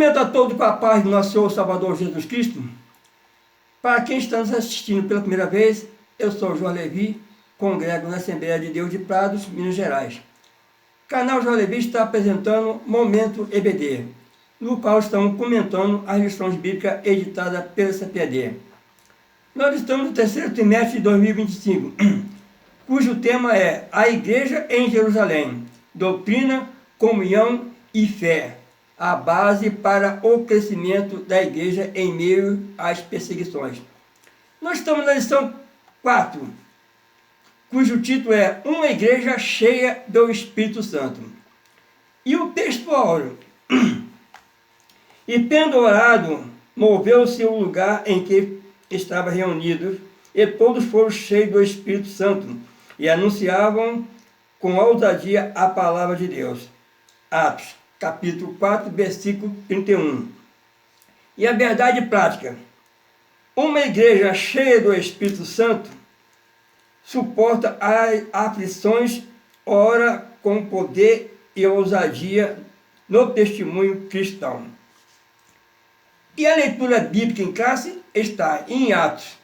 Cumprimento a todos com a paz do nosso Senhor Salvador Jesus Cristo. Para quem está nos assistindo pela primeira vez, eu sou João Levi, congrego na Assembleia de Deus de Prados, Minas Gerais. O canal João Levi está apresentando Momento EBD, no qual estamos comentando as lições bíblicas editadas pela CPAD. Nós estamos no terceiro trimestre de 2025, cujo tema é A Igreja em Jerusalém, Doutrina, Comunhão e Fé, a base para o crescimento da igreja em meio às perseguições. Nós estamos na lição 4, cujo título é Uma Igreja Cheia do Espírito Santo. E o texto áureo: E tendo orado, moveu-se o lugar em que estavam reunidos, e todos foram cheios do Espírito Santo, e anunciavam com ousadia a palavra de Deus. Atos, capítulo 4, versículo 31. E a verdade prática: uma igreja cheia do Espírito Santo suporta as aflições, ora com poder e ousadia no testemunho cristão. E a leitura bíblica em classe está em Atos,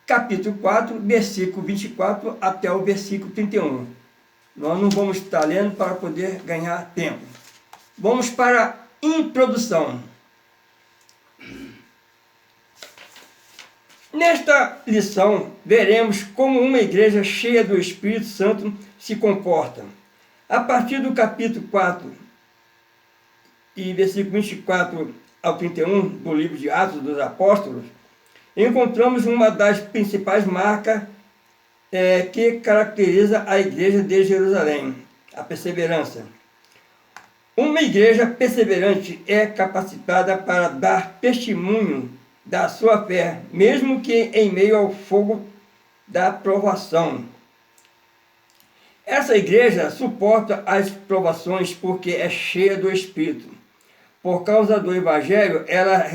capítulo 4, versículo 24 até o versículo 31. Nós não vamos estar lendo para poder ganhar tempo. Vamos para a introdução. Nesta lição, veremos como uma igreja cheia do Espírito Santo se comporta. A partir do capítulo 4 e versículo 24 ao 31 do livro de Atos dos Apóstolos, encontramos uma das principais marcas que caracteriza a igreja de Jerusalém: a perseverança. Uma igreja perseverante é capacitada para dar testemunho da sua fé, mesmo que em meio ao fogo da provação. Essa igreja suporta as provações porque é cheia do Espírito. Por causa do Evangelho, ela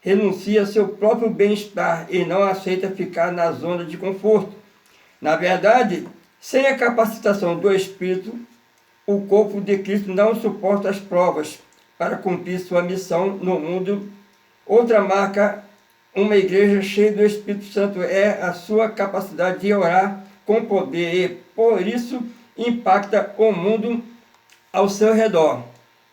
renuncia ao seu próprio bem-estar e não aceita ficar na zona de conforto. Na verdade, sem a capacitação do Espírito, o corpo de Cristo não suporta as provas para cumprir sua missão no mundo. Outra marca, uma igreja cheia do Espírito Santo, é a sua capacidade de orar com poder e, por isso, impacta o mundo ao seu redor.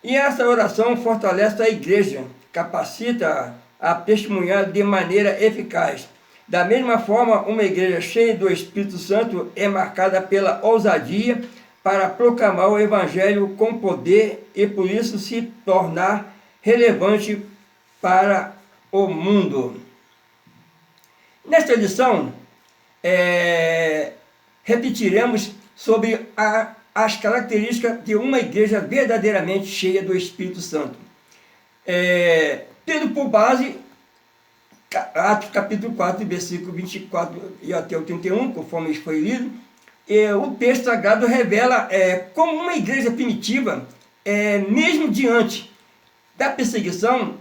E essa oração fortalece a igreja, capacita a testemunhar de maneira eficaz. Da mesma forma, uma igreja cheia do Espírito Santo é marcada pela ousadia para proclamar o Evangelho com poder e por isso se tornar relevante para o mundo. Nesta lição, repetiremos sobre as características de uma igreja verdadeiramente cheia do Espírito Santo. Tendo por base Atos capítulo 4, versículo 24 e até o 31, conforme foi lido, o texto sagrado revela como uma igreja primitiva, mesmo diante da perseguição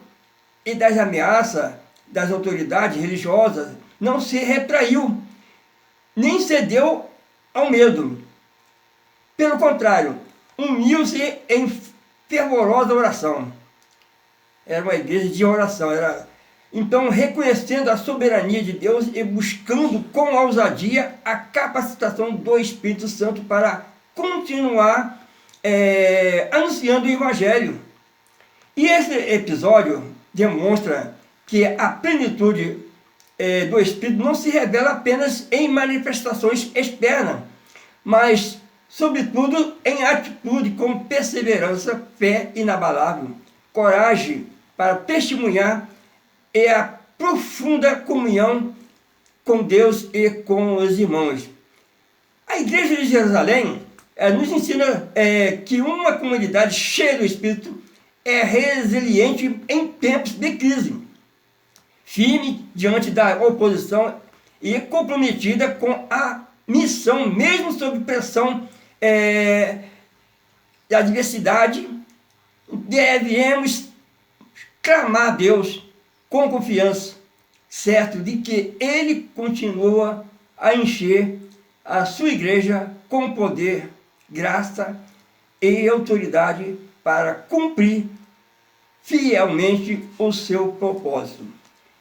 e das ameaças das autoridades religiosas, não se retraiu, nem cedeu ao medo. Pelo contrário, uniu-se em fervorosa oração. Era uma igreja de oração. Então, reconhecendo a soberania de Deus e buscando com ousadia a capacitação do Espírito Santo para continuar anunciando o Evangelho. E esse episódio demonstra que a plenitude do Espírito não se revela apenas em manifestações externas, mas, sobretudo, em atitude com perseverança, fé inabalável, coragem para testemunhar e a profunda comunhão com Deus e com os irmãos. A igreja de Jerusalém nos ensina que uma comunidade cheia do Espírito é resiliente em tempos de crise, firme diante da oposição e comprometida com a missão, mesmo sob pressão da adversidade. Devemos clamar a Deus com confiança, certo de que Ele continua a encher a sua igreja com poder, graça e autoridade para cumprir fielmente o seu propósito.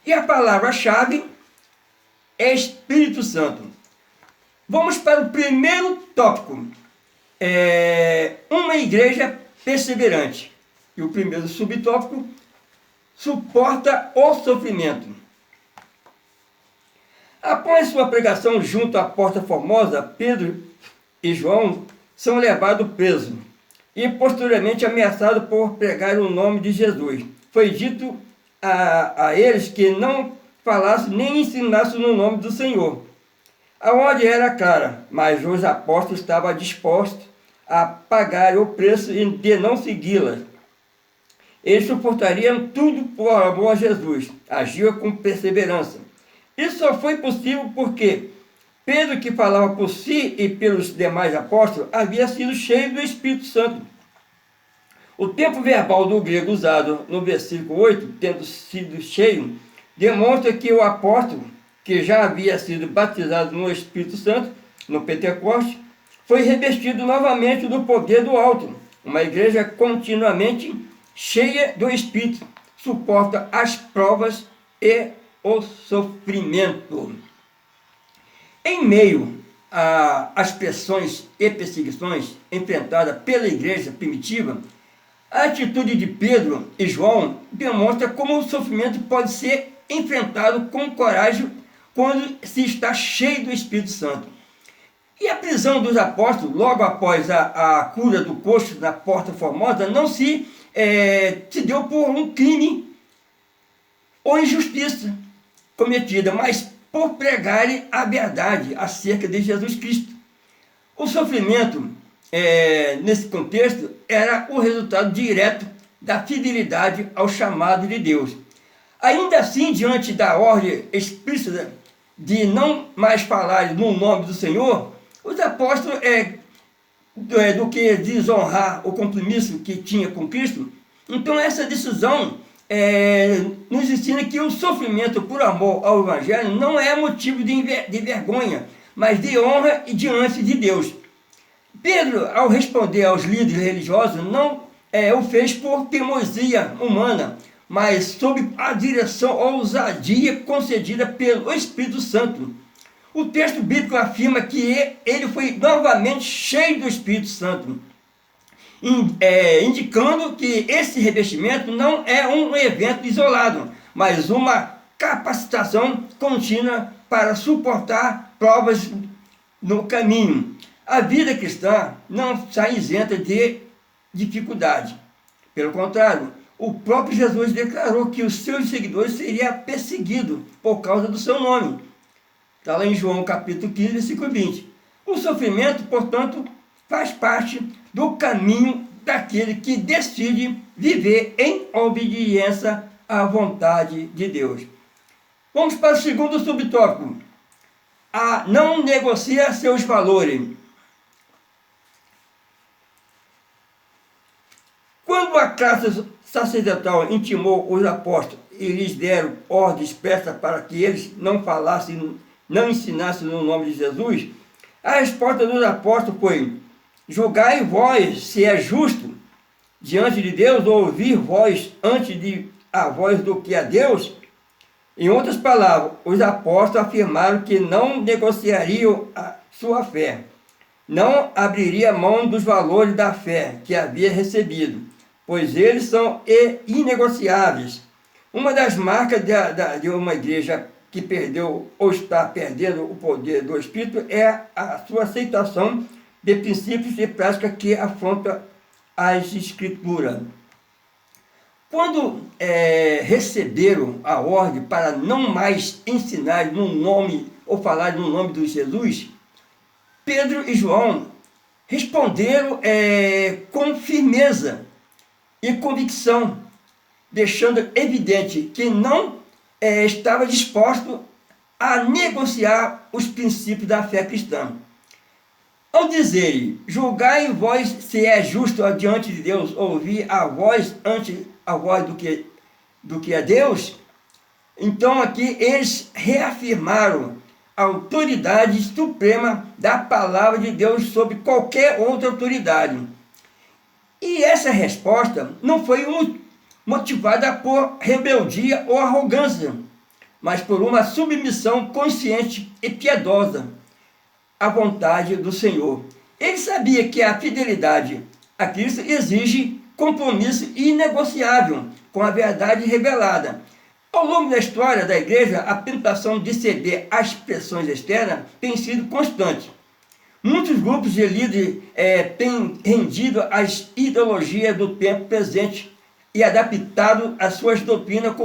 E a palavra-chave é Espírito Santo. Vamos para o primeiro tópico. Uma igreja perseverante. E o primeiro subtópico, suporta o sofrimento. Após sua pregação junto à Porta Formosa, Pedro e João são levados presos e posteriormente ameaçados por pregar o nome de Jesus. Foi dito a eles que não falassem nem ensinassem no nome do Senhor. A ordem era clara, mas os apóstolos estavam dispostos a pagar o preço de não segui-la. Eles suportariam tudo por amor a Jesus, agiam com perseverança. Isso só foi possível porque Pedro, que falava por si e pelos demais apóstolos, havia sido cheio do Espírito Santo. O tempo verbal do grego usado no versículo 8, tendo sido cheio, demonstra que o apóstolo, que já havia sido batizado no Espírito Santo, no Pentecoste, foi revestido novamente do poder do alto. Uma igreja continuamente cheia do Espírito suporta as provas e o sofrimento. Em meio às pressões e perseguições enfrentadas pela igreja primitiva, a atitude de Pedro e João demonstra como o sofrimento pode ser enfrentado com coragem quando se está cheio do Espírito Santo. E a prisão dos apóstolos, logo após a cura do coxo na Porta Formosa, não se deu por um crime ou injustiça cometida, mas por pregarem a verdade acerca de Jesus Cristo. O sofrimento, nesse contexto, era o resultado direto da fidelidade ao chamado de Deus. Ainda assim, diante da ordem explícita de não mais falar no nome do Senhor, os apóstolos, do que desonrar o compromisso que tinha com Cristo, então essa decisão nos ensina que o sofrimento por amor ao Evangelho não é motivo de vergonha, mas de honra e diante de Deus. Pedro, ao responder aos líderes religiosos, não o fez por teimosia humana, mas sob a direção ousadia concedida pelo Espírito Santo. O texto bíblico afirma que ele foi novamente cheio do Espírito Santo, indicando que esse revestimento não é um evento isolado, mas uma capacitação contínua para suportar provas no caminho. A vida cristã não está isenta de dificuldade. Pelo contrário, o próprio Jesus declarou que os seus seguidores seriam perseguidos por causa do seu nome. Está lá em João capítulo 15, versículo 20. O sofrimento, portanto, faz parte do caminho daquele que decide viver em obediência à vontade de Deus. Vamos para o segundo subtópico. Não negocia seus valores. Quando a classe sacerdotal intimou os apóstolos e lhes deram ordem expressa para que eles não falassem, não ensinassem no nome de Jesus, a resposta dos apóstolos foi: julgai vós se é justo diante de Deus ouvir vós antes de a vós do que a Deus. Em outras palavras, os apóstolos afirmaram que não negociariam a sua fé, não abriria mão dos valores da fé que havia recebido, pois eles são inegociáveis. Uma das marcas de uma igreja que perdeu ou está perdendo o poder do Espírito é a sua aceitação de princípios e práticas que afrontam as Escrituras. Quando receberam a ordem para não mais ensinar no nome ou falar no nome de Jesus, Pedro e João responderam com firmeza e convicção, deixando evidente que não estava disposto a negociar os princípios da fé cristã. Ao dizer, julgai vós se é justo diante de Deus ouvir a voz antes a voz do que é Deus, então aqui eles reafirmaram a autoridade suprema da palavra de Deus sobre qualquer outra autoridade. E essa resposta não foi motivada por rebeldia ou arrogância, mas por uma submissão consciente e piedosa à vontade do Senhor. Ele sabia que a fidelidade a Cristo exige compromisso inegociável com a verdade revelada. Ao longo da história da igreja, a tentação de ceder às pressões externas tem sido constante. Muitos grupos de líderes têm rendido às ideologias do tempo presente e adaptado as suas doutrinas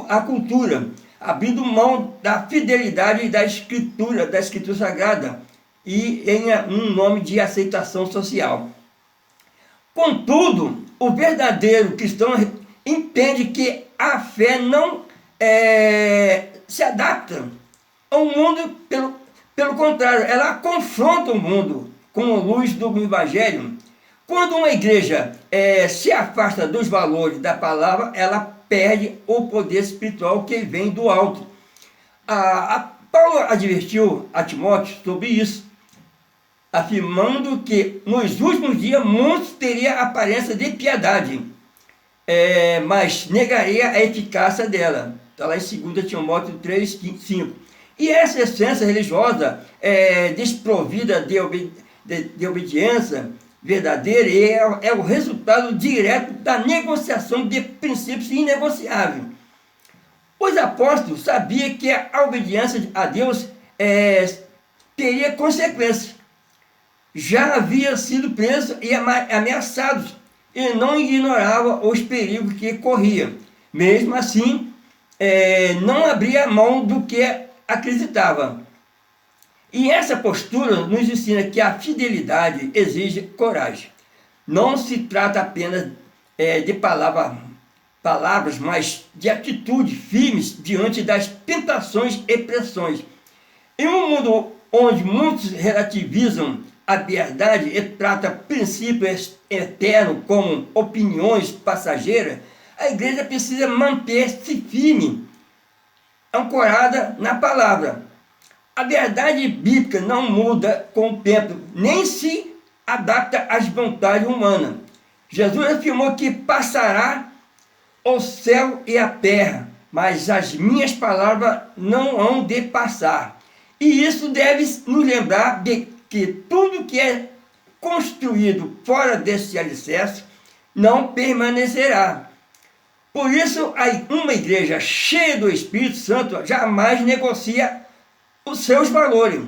à cultura, abrindo mão da fidelidade da escritura sagrada e em um nome de aceitação social. Contudo, o verdadeiro cristão entende que a fé não se adapta ao mundo, pelo contrário, ela confronta o mundo com a luz do Evangelho. Quando uma igreja se afasta dos valores da palavra, ela perde o poder espiritual que vem do alto. Paulo advertiu a Timóteo sobre isso, afirmando que nos últimos dias muitos teriam aparência de piedade, mas negaria a eficácia dela. Está lá em 2 Timóteo 3, 5. E essa essência religiosa desprovida de obediência verdadeira é o resultado direto da negociação de princípios inegociáveis. Os apóstolos sabiam que a obediência a Deus teria consequências. Já havia sido presos e ameaçados e não ignorava os perigos que corria. Mesmo assim, não abria mão do que acreditava. E essa postura nos ensina que a fidelidade exige coragem. Não se trata apenas de palavras, mas de atitudes firmes diante das tentações e pressões. Em um mundo onde muitos relativizam a verdade e tratam princípios eternos como opiniões passageiras, a igreja precisa manter-se firme, ancorada na palavra. A verdade bíblica não muda com o tempo, nem se adapta às vontades humanas. Jesus afirmou que passará o céu e a terra, mas as minhas palavras não hão de passar. E isso deve nos lembrar de que tudo que é construído fora desse alicerce não permanecerá. Por isso, uma igreja cheia do Espírito Santo jamais negocia os seus valores.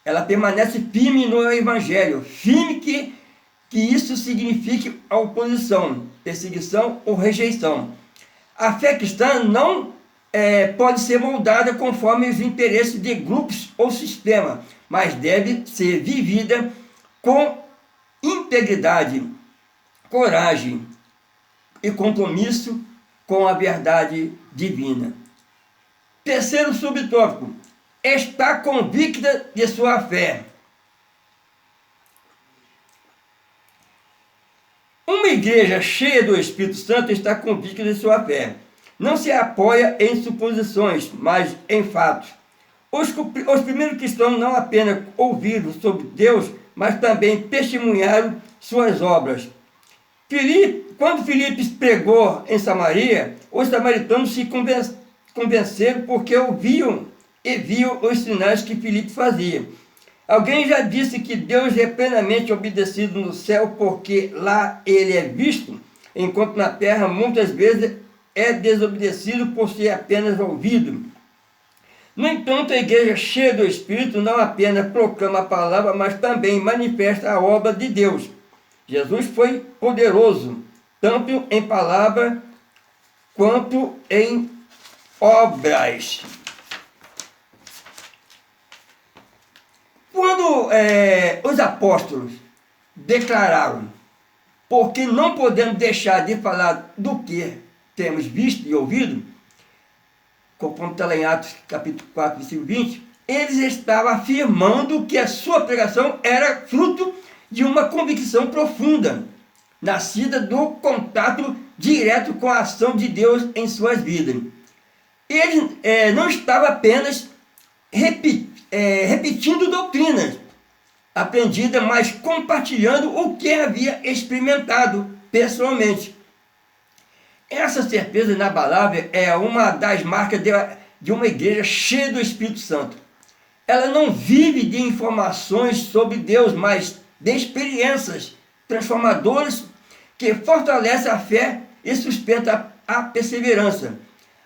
Ela permanece firme no Evangelho, firme que isso signifique a oposição, perseguição ou rejeição. A fé cristã não pode ser moldada conforme os interesses de grupos ou sistema, mas deve ser vivida com integridade, coragem e compromisso com a verdade divina. Terceiro subtópico: está convicta de sua fé. Uma igreja cheia do Espírito Santo está convicta de sua fé. Não se apoia em suposições, mas em fatos. Os primeiros cristãos não apenas ouviram sobre Deus, mas também testemunharam suas obras. Quando Filipe pregou em Samaria, os samaritanos se convenceram porque ouviam e viam os sinais que Filipe fazia. Alguém já disse que Deus é plenamente obedecido no céu porque lá ele é visto, enquanto na terra muitas vezes é desobedecido por ser apenas ouvido. No entanto, a igreja cheia do Espírito não apenas proclama a palavra, mas também manifesta a obra de Deus. Jesus foi poderoso, tanto em palavra quanto em obras. Quando os apóstolos declararam: porque não podemos deixar de falar do que temos visto e ouvido, conforme está lá em Atos capítulo 4, versículo 20, eles estavam afirmando que a sua pregação era fruto de uma convicção profunda, nascida do contato direto com a ação de Deus em suas vidas. Eles não estavam apenas repetindo doutrinas aprendidas, mas compartilhando o que havia experimentado pessoalmente. Essa certeza inabalável é uma das marcas de uma igreja cheia do Espírito Santo. Ela não vive de informações sobre Deus, mas de experiências transformadoras que fortalecem a fé e sustentam a perseverança.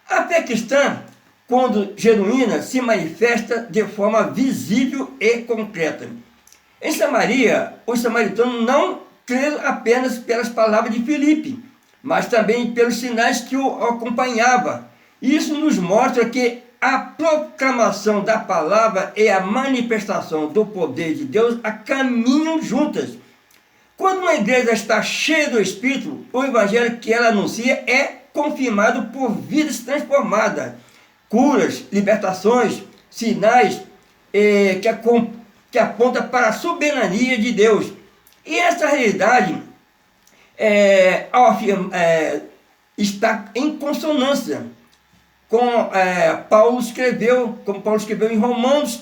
A fé cristã, quando genuína, se manifesta de forma visível e concreta. Em Samaria, os samaritanos não creram apenas pelas palavras de Filipe, mas também pelos sinais que o acompanhavam. Isso nos mostra que a proclamação da palavra e a manifestação do poder de Deus caminham juntas. Quando uma igreja está cheia do Espírito, o evangelho que ela anuncia é confirmado por vidas transformadas, curas, libertações, sinais que apontam para a soberania de Deus. E essa realidade está em consonância como Paulo escreveu em Romanos,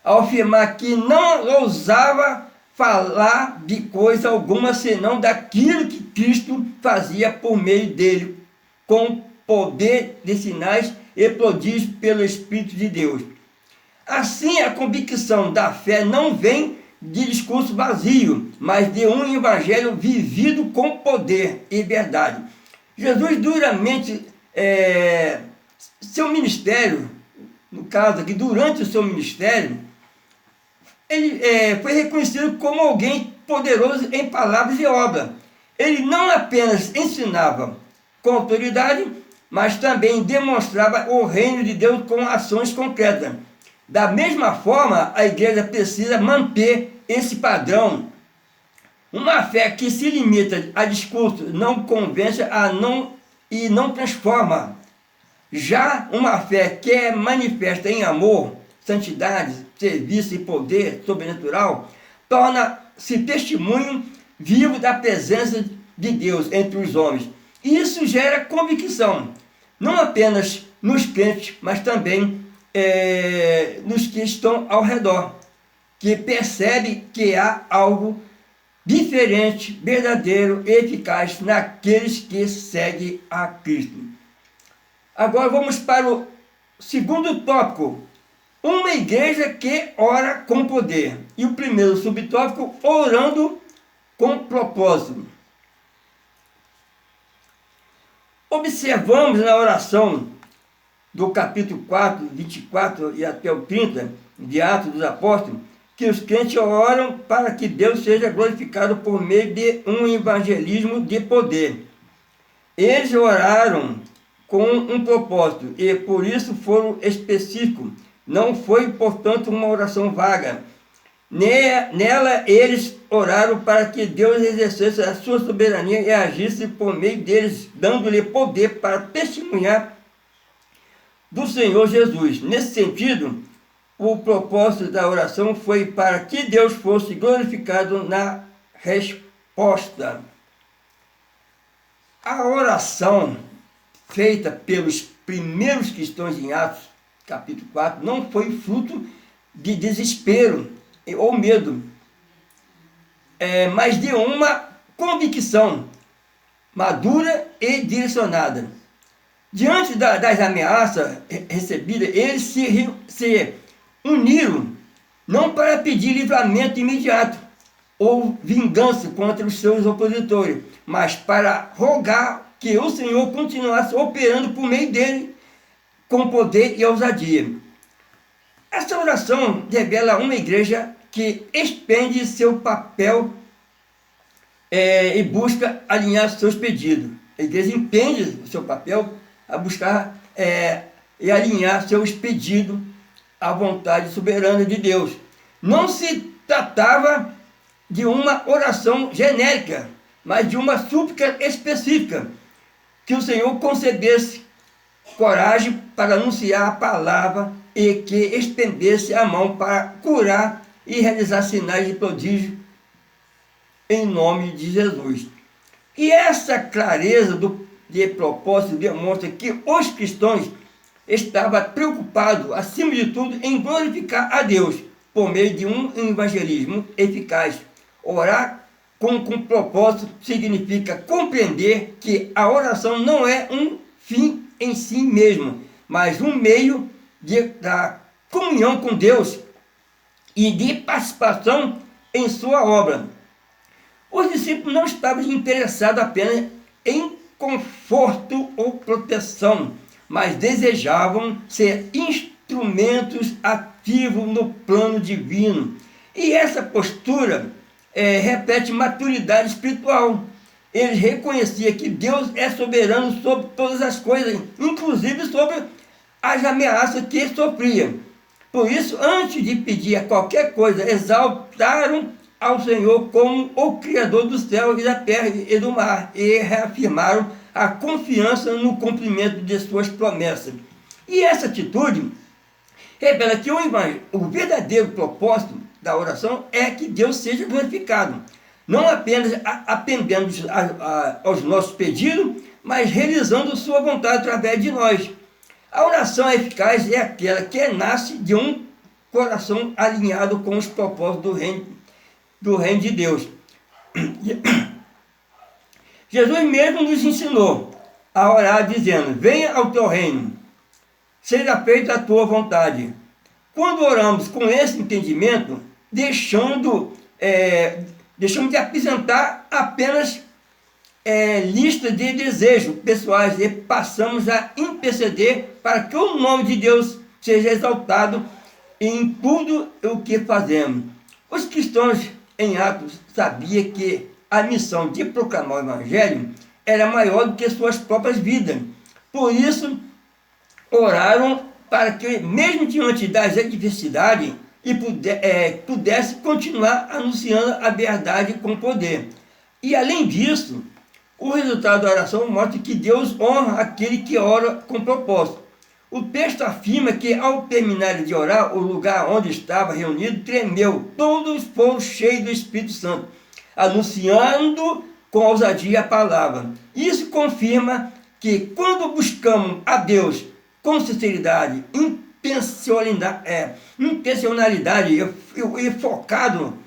ao afirmar que não ousava falar de coisa alguma senão daquilo que Cristo fazia por meio dele, com poder de sinais e prodígios pelo Espírito de Deus. Assim, a convicção da fé não vem de discurso vazio, mas de um evangelho vivido com poder e verdade. Jesus duramente seu ministério, no caso aqui, durante o seu ministério, ele foi reconhecido como alguém poderoso em palavras e obra. Ele não apenas ensinava com autoridade, mas também demonstrava o reino de Deus com ações concretas. Da mesma forma, a igreja precisa manter esse padrão. Uma fé que se limita a discurso não convence e não transforma. Já uma fé que é manifesta em amor, santidade, serviço e poder sobrenatural, torna-se testemunho vivo da presença de Deus entre os homens. E isso gera convicção, não apenas nos crentes, mas também nos que estão ao redor, que percebe que há algo diferente, verdadeiro e eficaz naqueles que seguem a Cristo. Agora vamos para o segundo tópico, uma igreja que ora com poder. E o primeiro subtópico, orando com propósito. Observamos na oração do capítulo 4, 24 e até o 30, de Atos dos Apóstolos, que os crentes oram para que Deus seja glorificado por meio de um evangelismo de poder. Eles oraram com um propósito e por isso foram específicos. Não foi, portanto, uma oração vaga. Nela eles oraram para que Deus exercesse a sua soberania e agisse por meio deles, dando-lhe poder para testemunhar do Senhor Jesus. Nesse sentido, o propósito da oração foi para que Deus fosse glorificado na resposta. A oração feita pelos primeiros cristãos em Atos, capítulo 4, não foi fruto de desespero ou medo, mas de uma convicção madura e direcionada. Diante das ameaças recebidas, eles se uniram, não para pedir livramento imediato ou vingança contra os seus opositores, mas para rogar que o Senhor continuasse operando por meio dele com poder e ousadia. Essa oração revela uma igreja que expende seu papel e busca alinhar seus pedidos. A igreja empenha o seu papel a buscar e alinhar seus pedidos à vontade soberana de Deus. Não se tratava de uma oração genérica, mas de uma súplica específica, que o Senhor concedesse coragem para anunciar a palavra e que estendesse a mão para curar e realizar sinais de prodígio em nome de Jesus. E essa clareza de propósito demonstra que os cristãos estavam preocupados, acima de tudo, em glorificar a Deus por meio de um evangelismo eficaz. Orar com propósito significa compreender que a oração não é um fim em si mesmo, mas um meio da comunhão com Deus e de participação em sua obra. Os discípulos não estavam interessados apenas em conforto ou proteção, mas desejavam ser instrumentos ativos no plano divino. E essa postura repete maturidade espiritual. Eles reconheciam que Deus é soberano sobre todas as coisas, inclusive sobre as ameaças que sofriam. Por isso, antes de pedir a qualquer coisa, exaltaram ao Senhor como o Criador do céu e da terra e do mar, e reafirmaram a confiança no cumprimento de suas promessas. E essa atitude revela que o verdadeiro propósito da oração é que Deus seja glorificado, não apenas atendendo aos nossos pedidos, mas realizando sua vontade através de nós. A oração eficaz é aquela que nasce de um coração alinhado com os propósitos do reino de Deus. Jesus mesmo nos ensinou a orar dizendo: venha ao teu reino, seja feita a tua vontade. Quando oramos com esse entendimento, deixamos de apresentar apenas lista de desejos pessoais e passamos a interceder para que o nome de Deus seja exaltado em tudo o que fazemos. Os cristãos em Atos sabiam que a missão de proclamar o Evangelho era maior do que suas próprias vidas. Por isso, oraram para que, mesmo diante das adversidades, pudesse continuar anunciando a verdade com poder. E além disso, o resultado da oração mostra que Deus honra aquele que ora com propósito. O texto afirma que, ao terminar de orar, o lugar onde estava reunido tremeu. Todos foram cheios do Espírito Santo, anunciando com ousadia a palavra. Isso confirma que, quando buscamos a Deus com sinceridade, intencionalidade e focado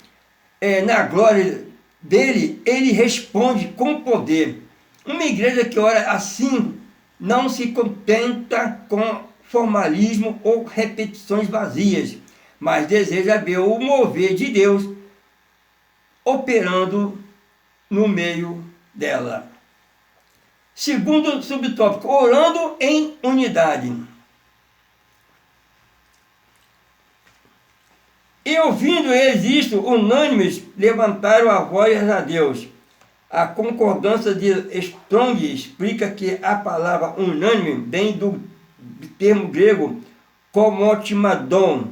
na glória dele, ele responde com poder. Uma igreja que ora assim não se contenta com formalismo ou repetições vazias, mas deseja ver o mover de Deus operando no meio dela. Segundo subtópico, orando em unidade. E ouvindo eles isto, unânimes levantaram a voz a Deus. A concordância de Strong explica que a palavra unânime vem do termo grego komotimadon,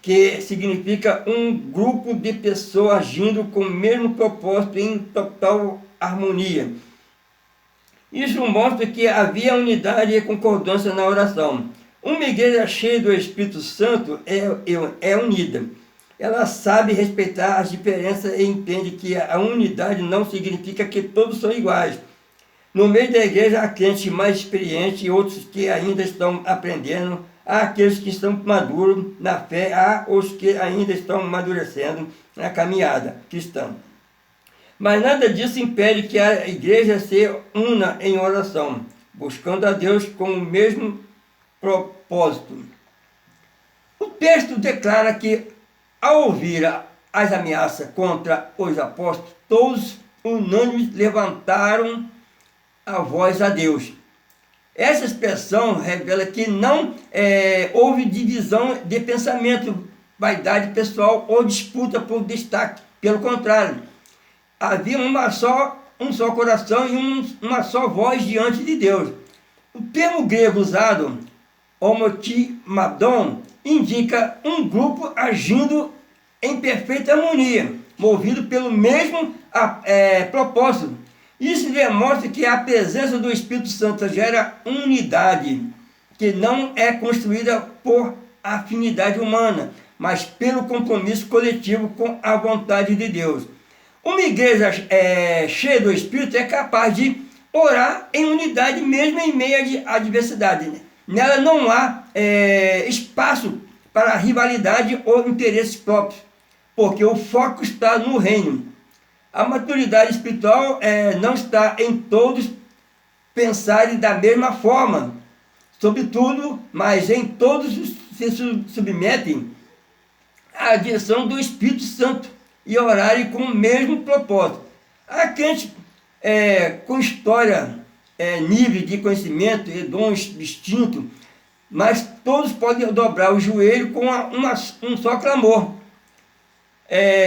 que significa um grupo de pessoas agindo com o mesmo propósito em total harmonia. Isso mostra que havia unidade e concordância na oração. Uma igreja cheia do Espírito Santo é unida. Ela sabe respeitar as diferenças e entende que a unidade não significa que todos são iguais. No meio da igreja há crentes mais experientes e outros que ainda estão aprendendo. Há aqueles que estão maduros na fé, há os que ainda estão amadurecendo na caminhada cristã. Mas nada disso impede que a igreja se una em oração, buscando a Deus com o mesmo propósito. O texto declara que, ao ouvir as ameaças contra os apóstolos, todos unânimes levantaram a voz a Deus. Essa expressão revela que não houve divisão de pensamento, vaidade pessoal ou disputa por destaque. Pelo contrário, havia um só coração e uma só voz diante de Deus. O termo grego usado, homotimadon, indica um grupo agindo em perfeita harmonia, movido pelo mesmo propósito. Isso demonstra que a presença do Espírito Santo gera unidade, que não é construída por afinidade humana, mas pelo compromisso coletivo com a vontade de Deus. Uma igreja cheia do Espírito é capaz de orar em unidade mesmo em meio à adversidade. Nela não há espaço para rivalidade ou interesses próprios, porque o foco está no reino. A maturidade espiritual não está em todos pensarem da mesma forma, sobretudo, mas em todos se submetem à direção do Espírito Santo e orarem com o mesmo propósito. Há crentes com história, nível de conhecimento e dons distintos, mas todos podem dobrar o joelho com um só clamor,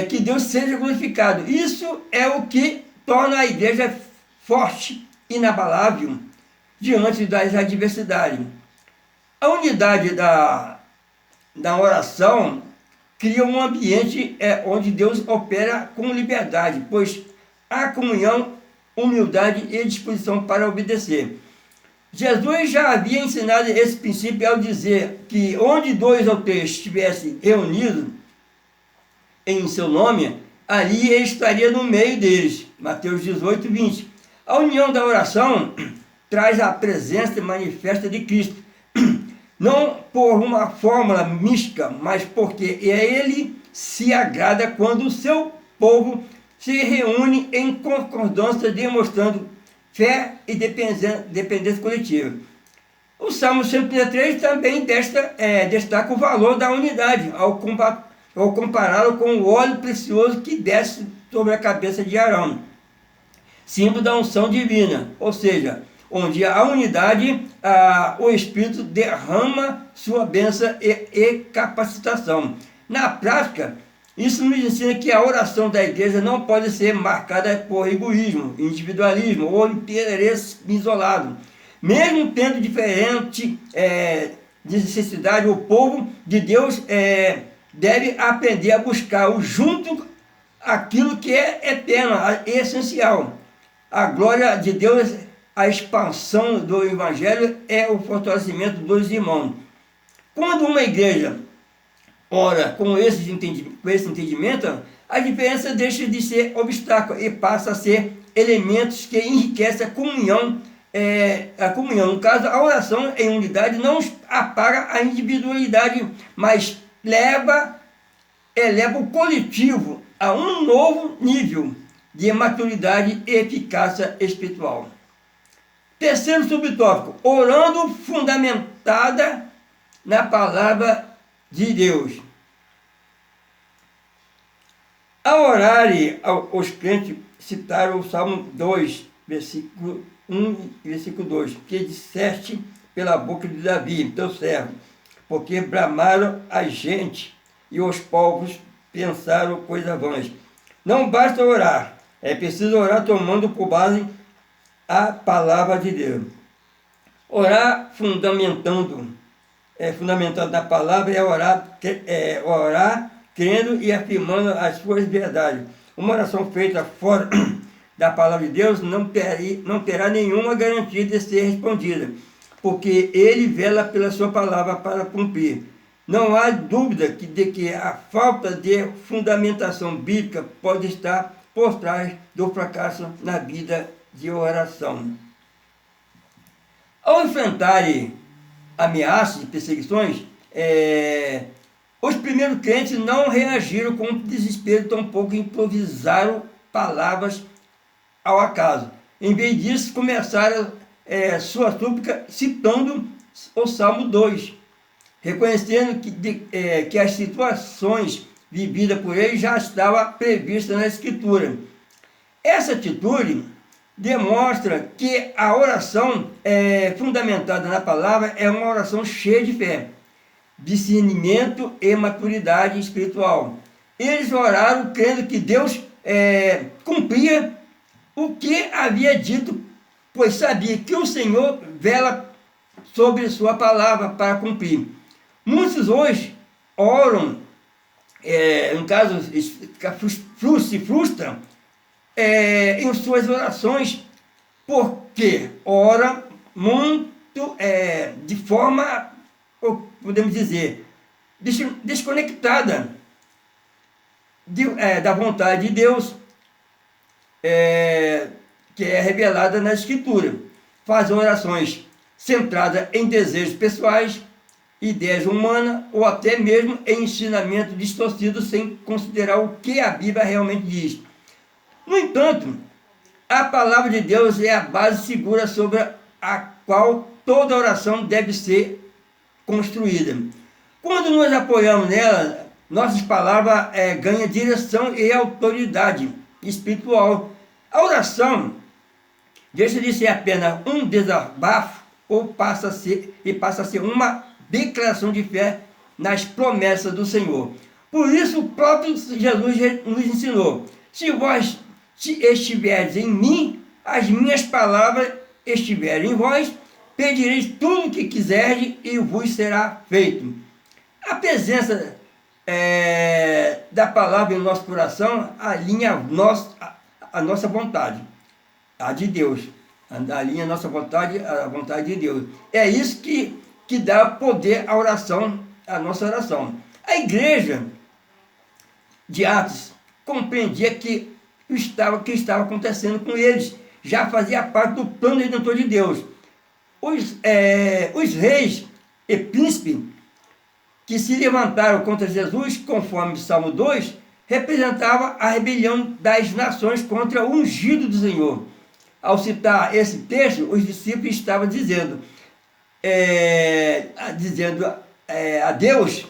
que Deus seja glorificado. Isso é o que torna a igreja forte, inabalável, diante das adversidades. A unidade da oração cria um ambiente onde Deus opera com liberdade, pois há comunhão, humildade e disposição para obedecer. Jesus já havia ensinado esse princípio ao dizer que onde 2 ou 3 estivessem reunidos em seu nome, ali ele estaria no meio deles. Mateus 18, 20. A união da oração traz a presença manifesta de Cristo, não por uma fórmula mística, mas porque ele se agrada quando o seu povo se reúne em concordância, demonstrando fé e dependência coletiva. O Salmo 133 também destaca o valor da unidade, ao compará-lo com o óleo precioso que desce sobre a cabeça de Arão, símbolo da unção divina, ou seja, onde a unidade, o Espírito derrama sua bênção e capacitação. Na prática, isso nos ensina que a oração da igreja não pode ser marcada por egoísmo, individualismo ou interesse isolado. Mesmo tendo diferente necessidade, o povo de Deus deve aprender a buscar o junto aquilo que é eterno, essencial. A glória de Deus, a expansão do Evangelho é o fortalecimento dos irmãos. Quando uma igreja ora com esse entendimento, a diferença deixa de ser obstáculo e passa a ser elementos que enriquecem a comunhão. No caso, a oração em unidade não apaga a individualidade, mas eleva o coletivo a um novo nível de maturidade e eficácia espiritual. Terceiro subtópico, orando fundamentada na palavra de Deus. Ao orarem, os crentes citaram o Salmo 2, versículo 1 e versículo 2, que disseste pela boca de Davi, teu servo, porque bramaram a gente e os povos pensaram coisas vãs. Não basta orar, é preciso orar tomando por base a palavra de Deus. Orar fundamentado na palavra é orar crendo e afirmando as suas verdades. Uma oração feita fora da palavra de Deus não terá nenhuma garantia de ser respondida, porque ele vela pela sua palavra para cumprir. Não há dúvida de que a falta de fundamentação bíblica pode estar por trás do fracasso na vida de oração. Ao enfrentarem ameaças e perseguições, os primeiros crentes não reagiram com desespero, tampouco improvisaram palavras ao acaso. Em vez disso, começaram sua súplica citando o Salmo 2, reconhecendo que as situações vividas por eles já estavam previstas na Escritura. Essa atitude demonstra que a oração fundamentada na palavra é uma oração cheia de fé, discernimento e maturidade espiritual. Eles oraram crendo que Deus cumpria o que havia dito, pois sabia que o Senhor vela sobre sua palavra para cumprir. Muitos hoje oram, no caso, se frustram em suas orações, porque oram muito de forma, podemos dizer, desconectada da vontade de Deus, que é revelada na Escritura. Fazem orações centradas em desejos pessoais, ideias humanas ou até mesmo em ensinamento distorcido, sem considerar o que a Bíblia realmente diz. No entanto, a palavra de Deus é a base segura sobre a qual toda oração deve ser construída. Quando nos apoiamos nela, nossas palavras ganham direção e autoridade espiritual. A oração deixa de ser apenas um desabafo ou passa a ser uma declaração de fé nas promessas do Senhor. Por isso o próprio Jesus nos ensinou: se vós estiverdes em mim, as minhas palavras estiverem em vós, pedireis tudo o que quiserdes e vos será feito. A presença da palavra em nosso coração alinha a nossa vontade, a de Deus. Alinha a nossa vontade, a vontade de Deus. É isso que dá poder à oração, à nossa oração. A igreja de Atos compreendia que estava acontecendo com eles já fazia parte do plano redentor de Deus. Os reis e príncipes que se levantaram contra Jesus, conforme Salmo 2, representava a rebelião das nações contra o ungido do Senhor. Ao citar esse texto, os discípulos estavam dizendo a Deus,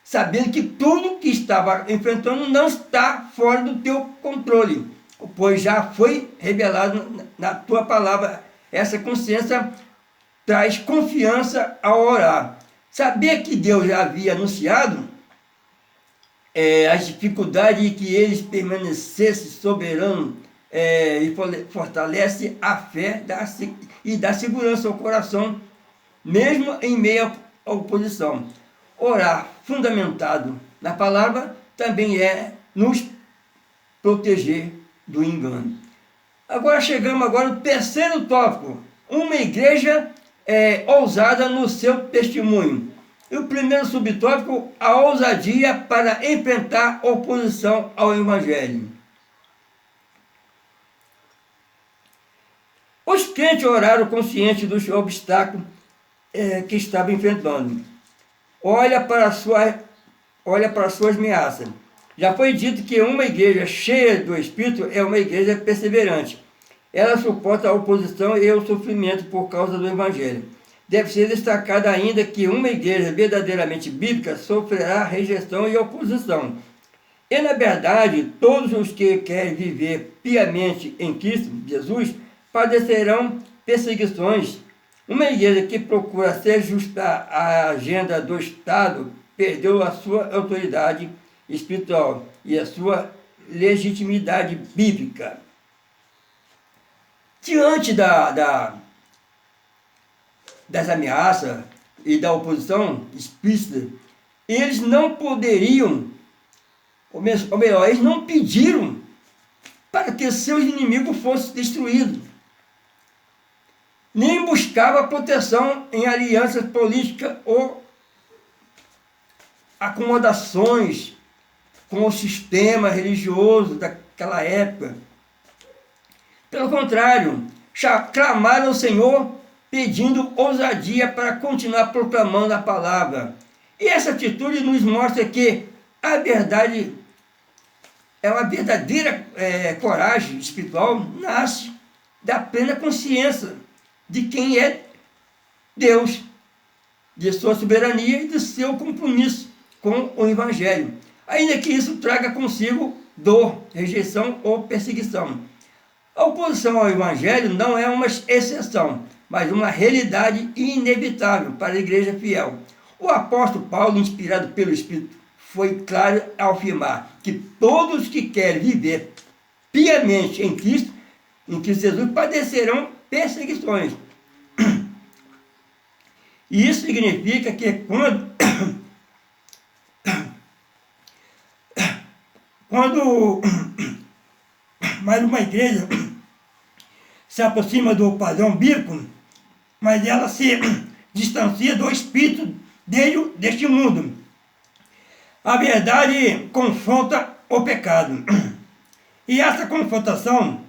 sabendo que tudo que estava enfrentando não está fora do teu controle, pois já foi revelado na tua palavra. Essa consciência traz confiança ao orar. Saber que Deus já havia anunciado as dificuldades e que eles permanecessem soberanos e fortalece a fé e dá segurança ao coração, mesmo em meio à oposição. Orar fundamentado na palavra também é nos proteger do engano. Agora chegamos no terceiro tópico: uma igreja ousada no seu testemunho. E o primeiro subtópico: a ousadia para enfrentar oposição ao Evangelho. Os crentes oraram conscientes dos obstáculos que estavam enfrentando. Olha para suas ameaças. Já foi dito que uma igreja cheia do Espírito é uma igreja perseverante. Ela suporta a oposição e o sofrimento por causa do Evangelho. Deve ser destacado ainda que uma igreja verdadeiramente bíblica sofrerá rejeição e oposição. E, na verdade, todos os que querem viver piamente em Cristo Jesus padecerão perseguições. Uma igreja que procura se ajustar à agenda do Estado perdeu a sua autoridade espiritual e a sua legitimidade bíblica. Diante das ameaças e da oposição explícita, eles não poderiam, ou melhor, eles não pediram para que seus inimigos fossem destruídos, nem buscava proteção em alianças políticas ou acomodações com o sistema religioso daquela época. Pelo contrário, clamaram ao Senhor pedindo ousadia para continuar proclamando a palavra. E essa atitude nos mostra que a verdade é uma verdadeira coragem espiritual, nasce da plena consciência de quem é Deus, de sua soberania e de seu compromisso com o Evangelho, ainda que isso traga consigo dor, rejeição ou perseguição. A oposição ao Evangelho não é uma exceção, mas uma realidade inevitável para a igreja fiel. O apóstolo Paulo, inspirado pelo Espírito, foi claro ao afirmar que todos que querem viver piamente em Cristo Jesus, padecerão perseguições. E isso significa que quando mais uma igreja se aproxima do padrão bíblico, mas ela se distancia do espírito deste mundo. A verdade confronta o pecado. E essa confrontação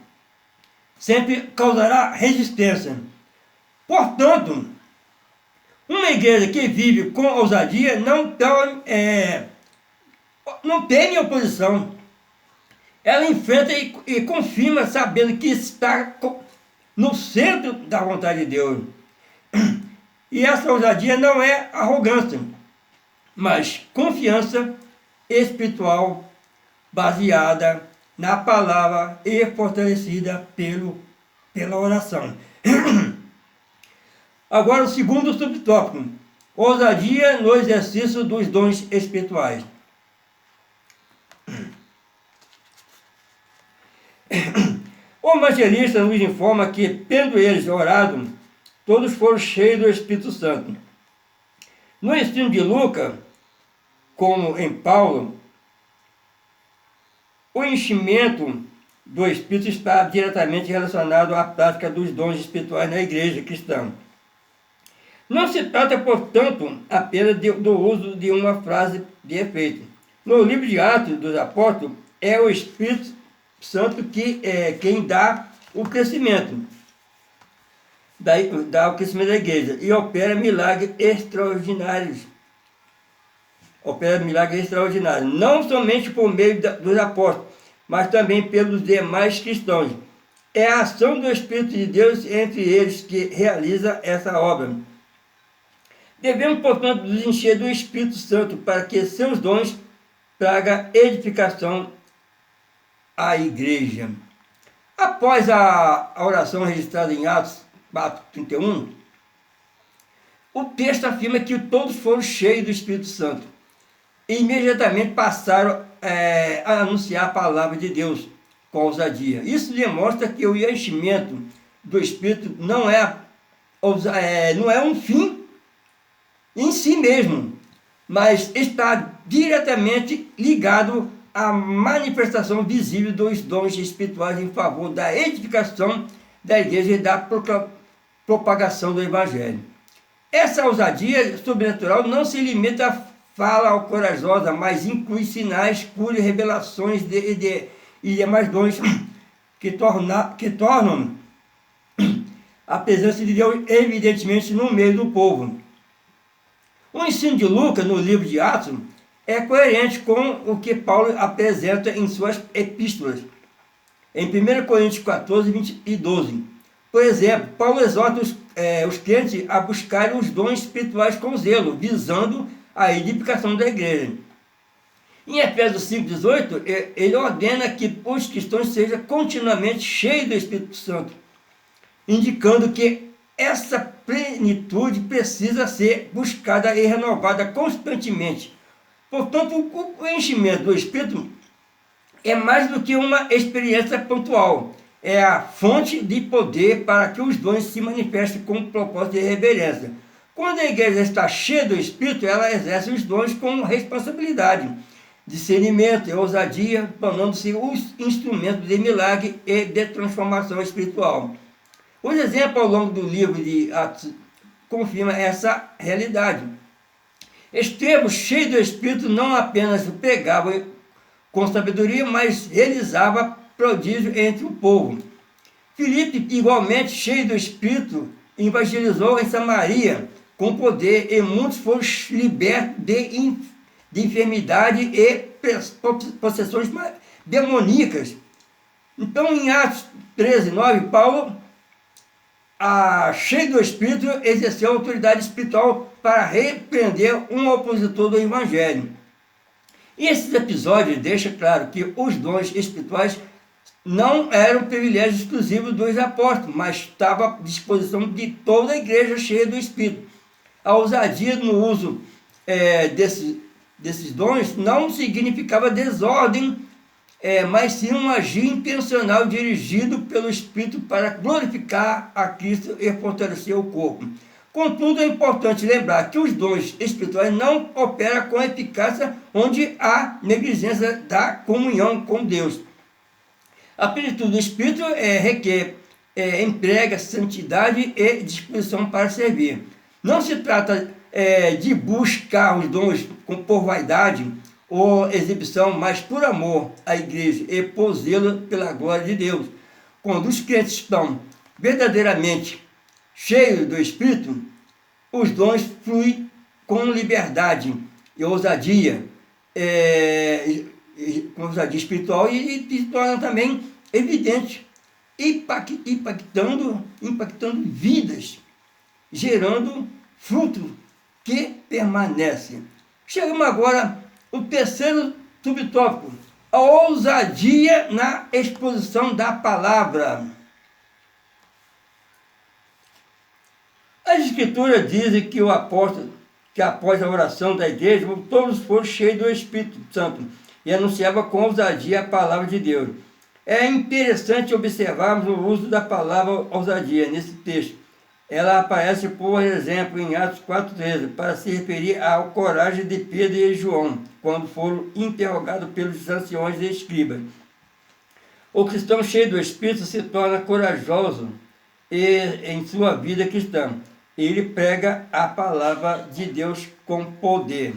sempre causará resistência. Portanto, uma igreja que vive com ousadia não teme oposição ela enfrenta e confirma sabendo que está no centro da vontade de Deus. E essa ousadia não é arrogância, mas confiança espiritual baseada na palavra e fortalecida pela oração. Agora o segundo subtópico, ousadia no exercício dos dons espirituais. O evangelista nos informa que, tendo eles orado, todos foram cheios do Espírito Santo. No ensino de Lucas, como em Paulo, o enchimento do Espírito está diretamente relacionado à prática dos dons espirituais na igreja cristã. Não se trata, portanto, apenas do uso de uma frase de efeito. No livro de Atos dos Apóstolos, é o Espírito Santo que é quem dá o crescimento, dá o crescimento da igreja e opera milagres extraordinários. Não somente por meio dos apóstolos, mas também pelos demais cristãos. É a ação do Espírito de Deus entre eles que realiza essa obra. Devemos, portanto, nos encher do Espírito Santo para que seus dons tragam edificação à igreja. Após a oração registrada em Atos 31, o texto afirma que todos foram cheios do Espírito Santo e imediatamente passaram a anunciar a palavra de Deus com ousadia. Isso demonstra que o enchimento do Espírito não é um fim em si mesmo, mas está diretamente ligado à manifestação visível dos dons espirituais em favor da edificação da igreja e da propagação do Evangelho. Essa ousadia sobrenatural não se limita a fala corajosa, mas inclui sinais, curas, revelações e demais dons que tornam a presença de Deus evidentemente no meio do povo. O ensino de Lucas no livro de Atos é coerente com o que Paulo apresenta em suas epístolas, em 1 Coríntios 14, 20 e 12. Por exemplo, Paulo exorta os crentes a buscarem os dons espirituais com zelo, visando a edificação da igreja. Em Efésios 5,18, ele ordena que os cristãos sejam continuamente cheios do Espírito Santo, indicando que essa plenitude precisa ser buscada e renovada constantemente. Portanto, o enchimento do Espírito é mais do que uma experiência pontual. É a fonte de poder para que os dons se manifestem com propósito de reverência. Quando a igreja está cheia do Espírito, ela exerce os dons com responsabilidade, discernimento e ousadia, tornando-se os instrumentos de milagre e de transformação espiritual. Os exemplos ao longo do livro de Atos confirmam essa realidade. Estevão, cheio do Espírito, não apenas pregava com sabedoria, mas realizava prodígio entre o povo. Filipe, igualmente cheio do Espírito, evangelizou em Samaria com poder e muitos foram libertos de enfermidade e possessões demoníacas. Então, em Atos 13, 9, Paulo, cheio do Espírito, exerceu autoridade espiritual para repreender um opositor do Evangelho. E esses episódios deixam claro que os dons espirituais não eram privilégio exclusivo dos apóstolos, mas estava à disposição de toda a igreja cheia do Espírito. A ousadia no uso desses dons não significava desordem, mas sim um agir intencional dirigido pelo Espírito para glorificar a Cristo e fortalecer o corpo. Contudo, é importante lembrar que os dons espirituais não operam com eficácia onde há negligência da comunhão com Deus. A plenitude do Espírito requer entrega, santidade e disposição para servir. Não se trata de buscar os dons por vaidade ou exibição, mas por amor à igreja e por zelo pela glória de Deus. Quando os crentes estão verdadeiramente cheios do Espírito, os dons fluem com liberdade e ousadia, com ousadia espiritual e se torna também evidente, impactando vidas, gerando fruto que permanece. Chegamos agora ao terceiro subtópico, a ousadia na exposição da palavra. As Escrituras dizem que o apóstolo, que após a oração da igreja, todos foram cheios do Espírito Santo e anunciavam com ousadia a palavra de Deus. É interessante observarmos o uso da palavra ousadia nesse texto. Ela aparece, por exemplo, em Atos 4,13, para se referir à coragem de Pedro e João, quando foram interrogados pelos anciões e escribas. O cristão cheio do Espírito se torna corajoso em sua vida cristã. Ele prega a palavra de Deus com poder.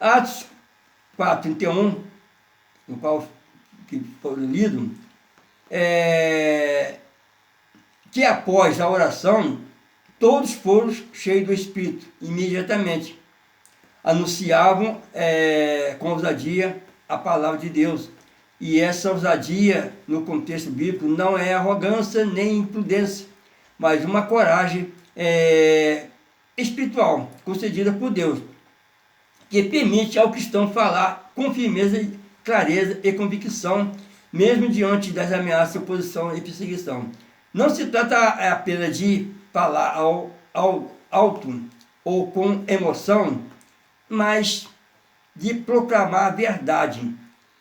Atos 4:31, no qual que foi lido, que após a oração, todos foram cheios do Espírito, imediatamente. Anunciavam com ousadia a palavra de Deus. E essa ousadia, no contexto bíblico, não é arrogância nem imprudência, mas uma coragem espiritual, concedida por Deus, que permite ao cristão falar com firmeza, clareza e convicção, mesmo diante das ameaças, oposição e perseguição. Não se trata apenas de falar ao alto ou com emoção, mas de proclamar a verdade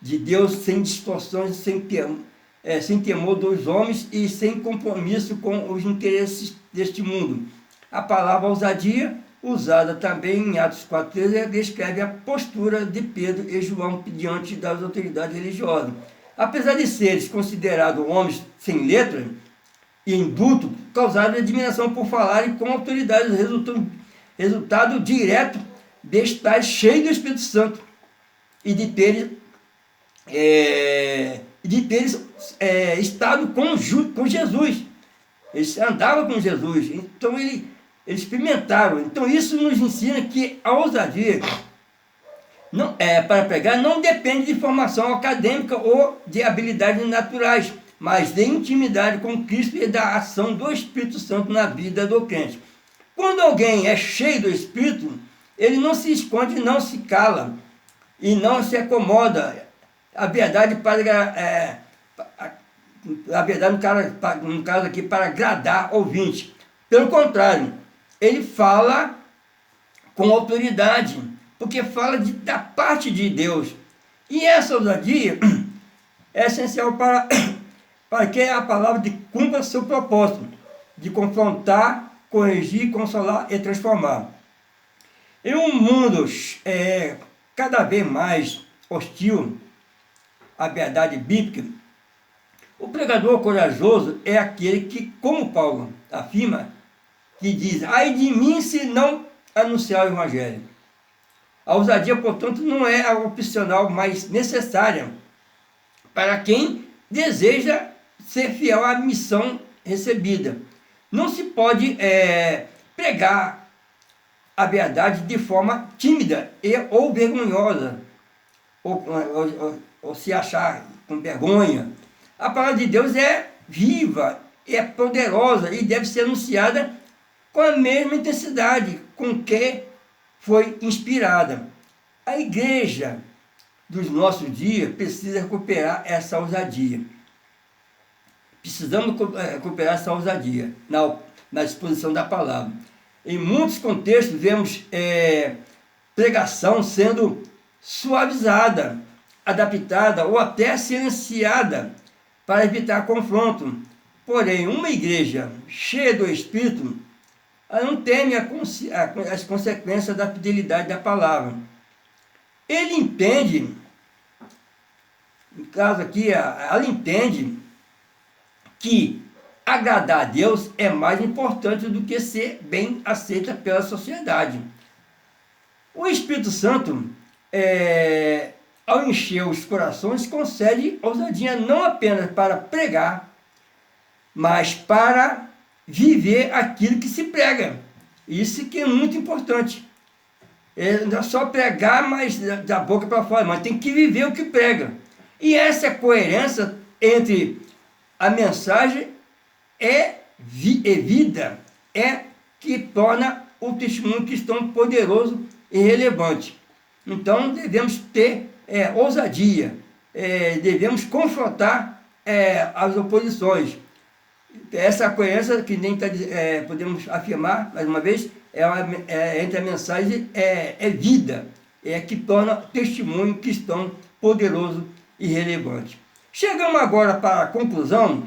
de Deus sem distorções, sem temor dos homens e sem compromisso com os interesses deste mundo. A palavra ousadia, usada também em Atos 4,13, descreve a postura de Pedro e João diante das autoridades religiosas. Apesar de seres considerados homens sem letra e indulto, causaram admiração por falarem com autoridade, resultado direto de estar cheio do Espírito Santo e de terem estado com Jesus. Eles andavam com Jesus, então eles experimentaram. Então isso nos ensina que a ousadia para pregar não depende de formação acadêmica ou de habilidades naturais, mas de intimidade com Cristo e da ação do Espírito Santo na vida do crente. Quando alguém é cheio do Espírito, ele não se esconde, não se cala e não se acomoda. A verdade no caso aqui, para agradar ouvinte. Pelo contrário, ele fala com autoridade, porque fala da parte de Deus. E essa ousadia é essencial para que a palavra cumpra seu propósito de confrontar, corrigir, consolar e transformar. Em um mundo cada vez mais hostil à verdade bíblica, o pregador corajoso é aquele que, como Paulo afirma, que diz: ai de mim se não anunciar o Evangelho. A ousadia, portanto, não é a opcional, mas necessária para quem deseja ser fiel à missão recebida. Não se pode pregar a verdade de forma tímida ou vergonhosa, ou se achar com vergonha. A palavra de Deus é viva, é poderosa e deve ser anunciada com a mesma intensidade com que foi inspirada. A igreja dos nossos dias precisa recuperar essa ousadia. Precisamos recuperar essa ousadia na exposição da palavra. Em muitos contextos vemos pregação sendo suavizada, adaptada ou até silenciada para evitar confronto. Porém, uma igreja cheia do Espírito, ela não teme as consequências da fidelidade da palavra. Ele entende, no caso aqui, ela entende que agradar a Deus é mais importante do que ser bem aceita pela sociedade. O Espírito Santo, ao encher os corações, concede ousadia não apenas para pregar, mas para viver aquilo que se prega. Isso que é muito importante. Não é só pregar, mas da boca para fora, mas tem que viver o que prega. E essa coerência entre a mensagem e vida é que torna o testemunho cristão poderoso e relevante. Então devemos ter ousadia, devemos confrontar as oposições. Essa coerência que nem podemos afirmar, mais uma vez, entre a mensagem vida, que torna o testemunho cristão poderoso e relevante. Chegamos agora para a conclusão.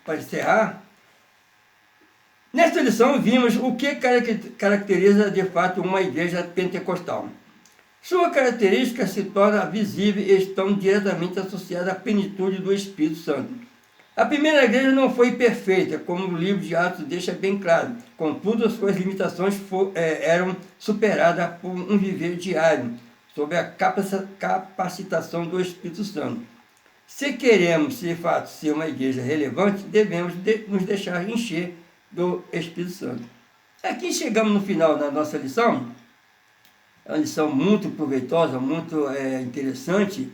Para encerrar. Nesta lição vimos o que caracteriza de fato uma igreja pentecostal. Sua característica se torna visível e estão diretamente associadas à plenitude do Espírito Santo. A primeira igreja não foi perfeita, como o livro de Atos deixa bem claro. Contudo, as suas limitações eram superadas por um viver diário, sob a capacitação do Espírito Santo. Se queremos, de fato, ser uma igreja relevante, devemos nos deixar encher do Espírito Santo. Aqui chegamos no final da nossa lição. É uma lição muito proveitosa, muito interessante,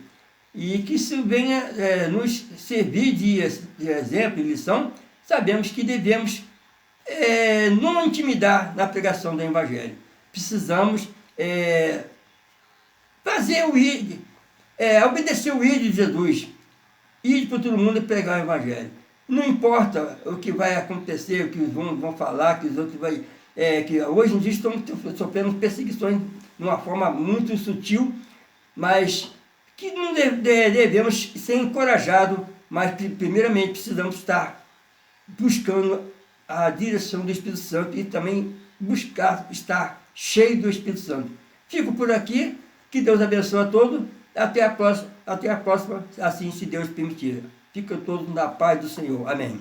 e que se venha nos servir de exemplo e lição, sabemos que devemos não intimidar na pregação do Evangelho. Precisamos fazer o ID, obedecer o ID de Jesus, ir para todo mundo e pregar o Evangelho. Não importa o que vai acontecer, o que vão falar, que os outros que hoje em dia estão sofrendo perseguições de uma forma muito sutil, mas que não devemos ser encorajados, mas primeiramente precisamos estar buscando a direção do Espírito Santo e também buscar estar cheio do Espírito Santo. Fico por aqui, que Deus abençoe a todos, até a próxima, assim se Deus permitir. Fiquem todos na paz do Senhor. Amém.